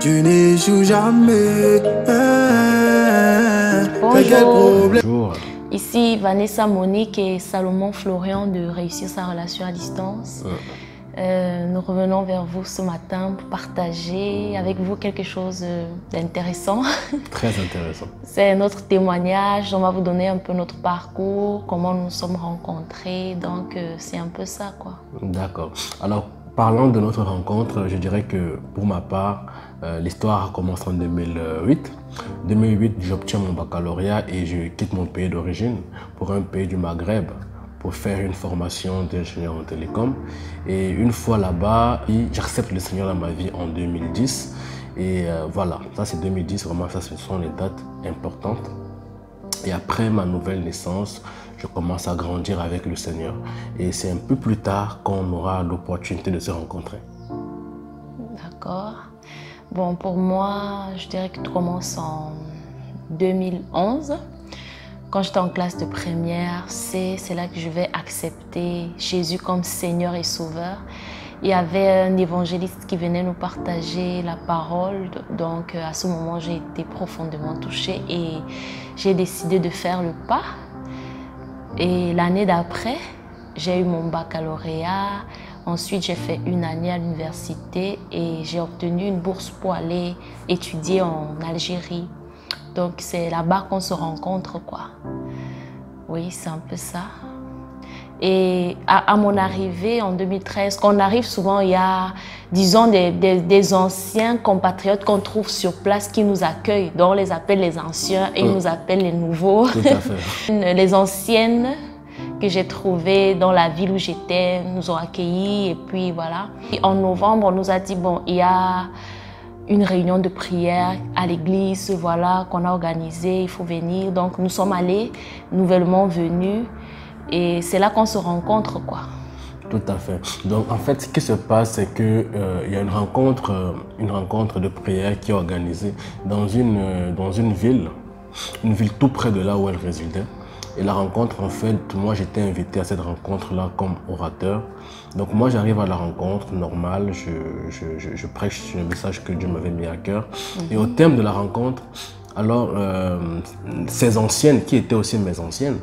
Tu n'échoues jamais. Bonjour. Ici Vanessa Monique et Salomon Florian de Réussir sa relation à distance. Nous revenons vers vous ce matin pour partager avec vous quelque chose d'intéressant. Très intéressant. C'est notre témoignage, on va vous donner un peu notre parcours, comment nous nous sommes rencontrés, donc c'est un peu ça quoi. D'accord. Alors, parlant de notre rencontre, je dirais que pour ma part, l'histoire commence en 2008. En 2008, j'obtiens mon baccalauréat et je quitte mon pays d'origine pour un pays du Maghreb pour faire une formation d'ingénieur en télécom. Et une fois là-bas, j'accepte le Seigneur dans ma vie en 2010. Et voilà, ça c'est 2010, vraiment ça ce sont les dates importantes. Et après ma nouvelle naissance, je commence à grandir avec le Seigneur. Et c'est un peu plus tard qu'on aura l'opportunité de se rencontrer. D'accord. Bon, pour moi, je dirais que tout commence en 2011. Quand j'étais en classe de première, c'est là que je vais accepter Jésus comme Seigneur et Sauveur. Il y avait un évangéliste qui venait nous partager la parole. Donc, à ce moment, j'ai été profondément touchée et j'ai décidé de faire le pas. Et l'année d'après, j'ai eu mon baccalauréat. Ensuite, j'ai fait une année à l'université et j'ai obtenu une bourse pour aller étudier en Algérie. Donc, c'est là-bas qu'on se rencontre, quoi. Oui, c'est un peu ça. Et à mon arrivée en 2013, quand on arrive souvent, il y a, disons, des anciens compatriotes qu'on trouve sur place qui nous accueillent. Donc, on les appelle les anciens et ils nous appellent les nouveaux. Tout à fait. Les anciennes que j'ai trouvées dans la ville où j'étais nous ont accueillis et puis voilà. Et en novembre, on nous a dit, bon, il y a une réunion de prière à l'église, voilà, qu'on a organisée, il faut venir. Donc, nous sommes allés, nouvellement venus, et c'est là qu'on se rencontre, quoi. Tout à fait. Donc, en fait, ce qui se passe, c'est qu'il y a une rencontre de prière qui est organisée dans une ville tout près de là où elle résidait. Et la rencontre, en fait, moi, j'étais invité à cette rencontre-là comme orateur. Donc, moi, j'arrive à la rencontre normale, je prêche le message que Dieu m'avait mis à cœur. Et au terme de la rencontre, alors, ces anciennes, qui étaient aussi mes anciennes,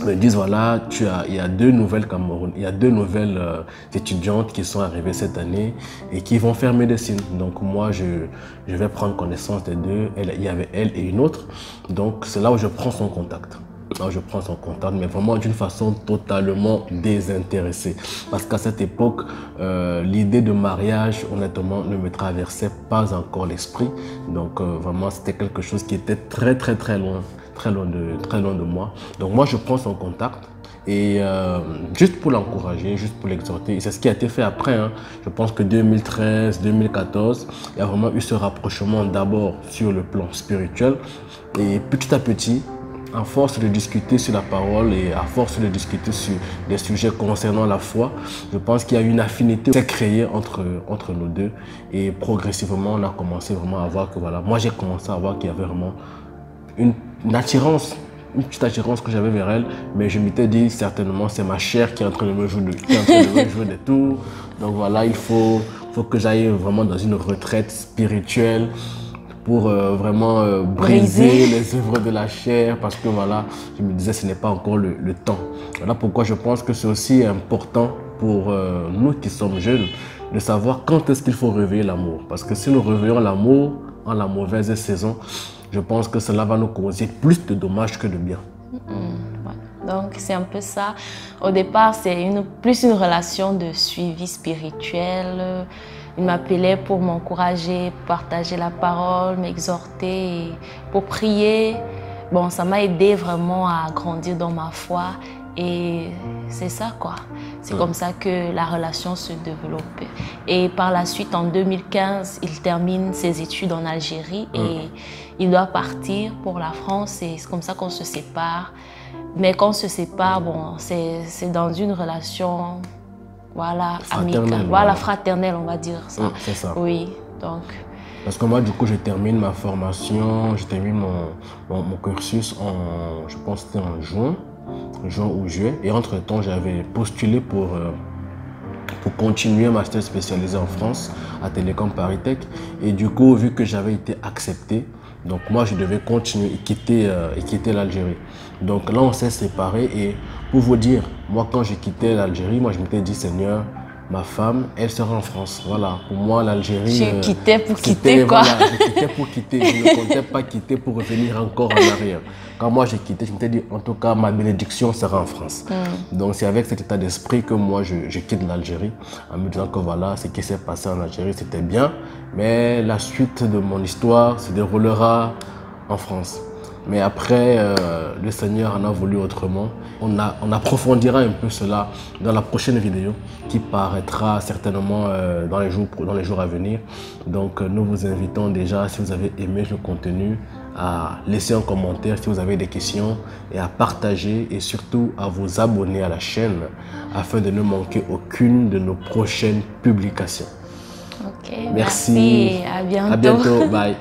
me disent, voilà, il y a deux nouvelles étudiantes qui sont arrivées cette année et qui vont faire médecine. Donc, moi, je vais prendre connaissance des deux. Il y avait elle et une autre. Donc, c'est là où je prends son contact. Là, je prends son contact, mais vraiment d'une façon totalement désintéressée. Parce qu'à cette époque, l'idée de mariage, honnêtement, ne me traversait pas encore l'esprit. Donc, vraiment, c'était quelque chose qui était très loin de moi. Donc, moi, je prends son contact. Et juste pour l'encourager, juste pour l'exhorter, et c'est ce qui a été fait après. Hein. Je pense que 2013, 2014, il y a vraiment eu ce rapprochement d'abord sur le plan spirituel. Et petit à petit, à force de discuter sur la parole et à force de discuter sur des sujets concernant la foi, je pense qu'il y a une affinité qui s'est créée entre nous deux. Et progressivement, on a commencé vraiment à voir que voilà, moi j'ai commencé à voir qu'il y avait vraiment une attirance, une petite attirance que j'avais vers elle, mais je m'étais dit certainement c'est ma chair qui est en train de me jouer des tours. Donc voilà, il faut que j'aille vraiment dans une retraite spirituelle pour vraiment briser les œuvres de la chair, parce que voilà, je me disais ce n'est pas encore le temps. Voilà pourquoi je pense que c'est aussi important pour nous qui sommes jeunes de savoir quand est-ce qu'il faut réveiller l'amour. Parce que si nous réveillons l'amour en la mauvaise saison, je pense que cela va nous causer plus de dommages que de bien. Donc, c'est un peu ça. Au départ, c'est plus une relation de suivi spirituel. Il m'appelait pour m'encourager, partager la parole, m'exhorter, pour prier. Bon, ça m'a aidé vraiment à grandir dans ma foi. Et c'est ça, quoi. C'est comme ça que la relation se développe. Et par la suite, en 2015, il termine ses études en Algérie et il doit partir pour la France. Et c'est comme ça qu'on se sépare. Mais quand on se sépare, bon, c'est dans une relation, voilà, amicale, voilà, fraternelle, on va dire ça. C'est ça. Oui, donc. Parce que moi, du coup, je termine ma formation, je termine mon cursus je pense que c'était en juin ou juillet. Et entre-temps, j'avais postulé pour pour continuer un master spécialisé en France à Télécom Paris Tech. Et du coup, vu que j'avais été accepté, donc moi je devais continuer et quitter l'Algérie. Donc là on s'est séparés et pour vous dire, moi quand j'ai quitté l'Algérie, moi je m'étais dit Seigneur, ma femme, elle sera en France. Voilà, pour moi l'Algérie... Je quittais pour quitter quoi. Voilà, je quittais pour quitter, je ne comptais pas quitter pour revenir encore en arrière. Quand moi j'ai quitté, je m'étais dit en tout cas ma bénédiction sera en France. Donc c'est avec cet état d'esprit que moi je quitte l'Algérie en me disant que voilà, ce qui s'est passé en Algérie c'était bien, mais la suite de mon histoire se déroulera en France. Mais après, le Seigneur en a voulu autrement. On approfondira un peu cela dans la prochaine vidéo qui paraîtra certainement dans les jours à venir. Donc nous vous invitons déjà, si vous avez aimé le contenu, à laisser un commentaire si vous avez des questions et à partager et surtout à vous abonner à la chaîne afin de ne manquer aucune de nos prochaines publications. Ok, merci. À bientôt. À bientôt. Bye.